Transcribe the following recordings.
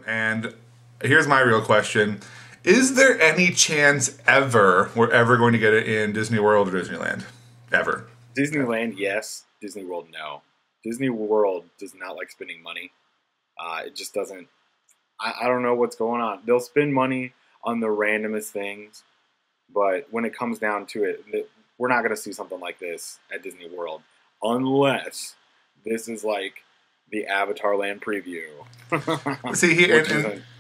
And here's my real question. Is there any chance ever we're ever going to get it in Disney World or Disneyland? Ever? Disneyland, yes. Disney World, no. Disney World does not like spending money. It just doesn't. I don't know what's going on. They'll spend money on the randomest things, but when it comes down to it, we're not going to see something like this at Disney World unless this is like the Avatar Land preview. See, here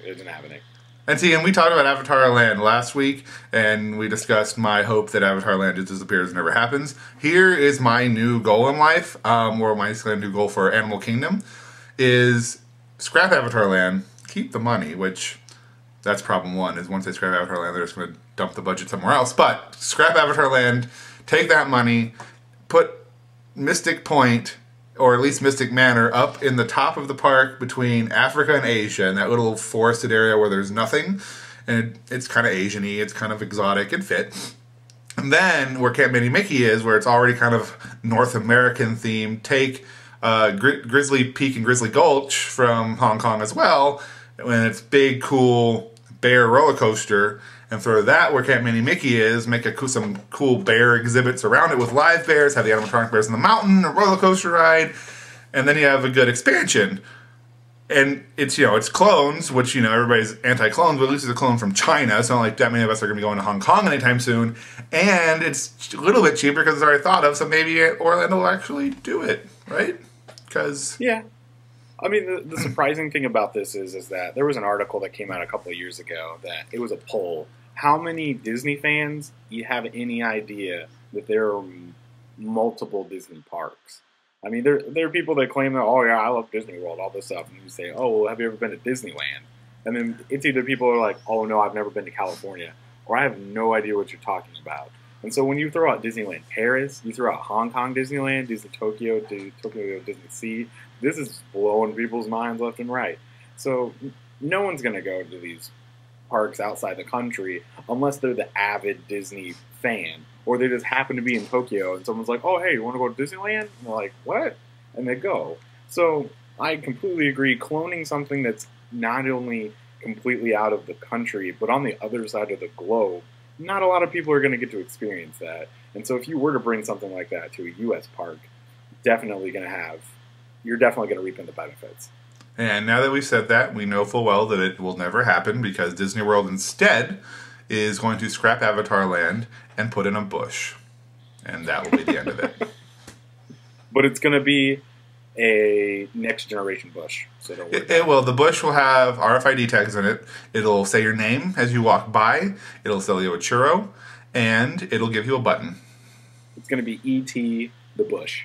isn't happening. And we talked about Avatar Land last week, and we discussed my hope that Avatar Land just disappears and never happens. Here is my new goal in life, or my new goal for Animal Kingdom, is scrap Avatar Land, keep the money, which that's problem one, is once they scrap Avatar Land, they're just going to dump the budget somewhere else. But scrap Avatar Land, take that money, put Mystic Point, or at least Mystic Manor, up in the top of the park between Africa and Asia, in that little forested area where there's nothing. And it's kind of Asian-y, it's kind of exotic and fit. And then, where Camp Mini Mickey is, where it's already kind of North American themed, take Grizzly Peak and Grizzly Gulch from Hong Kong as well, when it's big, cool bear roller coaster, and throw that where Camp Mini Mickey is, make some cool bear exhibits around it with live bears, have the animatronic bears in the mountain, a roller coaster ride, and then you have a good expansion. And it's, it's clones, which, everybody's anti-clones, but at least it's a clone from China. It's not like that many of us are going to be going to Hong Kong anytime soon. And it's a little bit cheaper because it's already thought of, so maybe Orlando will actually do it, right? Because... Yeah. I mean, the surprising thing about this is that there was an article that came out a couple of years ago that it was a poll. How many Disney fans you have any idea that there are multiple Disney parks? I mean, there are people that claim that, oh yeah, I love Disney World, all this stuff, and you say, oh, well, have you ever been to Disneyland? And then it's either people are like, oh no, I've never been to California, or I have no idea what you're talking about. And so when you throw out Disneyland Paris, you throw out Hong Kong Disneyland, Disney Tokyo, Tokyo Disney Sea, this is blowing people's minds left and right. So no one's going to go to these parks outside the country unless they're the avid Disney fan, or they just happen to be in Tokyo and someone's like, oh hey, you want to go to Disneyland? And they're like, what? And they go. So I completely agree, cloning something that's not only completely out of the country but on the other side of the globe, not a lot of people are going to get to experience that. And so if you were to bring something like that to a US park, you're definitely going to reap in the benefits. And now that we've said that, we know full well that it will never happen because Disney World instead is going to scrap Avatar Land and put in a bush. And that will be the end of it. But it's going to be a next generation bush. So don't worry. It will. The bush will have RFID tags in it. It'll say your name as you walk by. It'll sell you a churro. And it'll give you a button. It's going to be E.T. the Bush.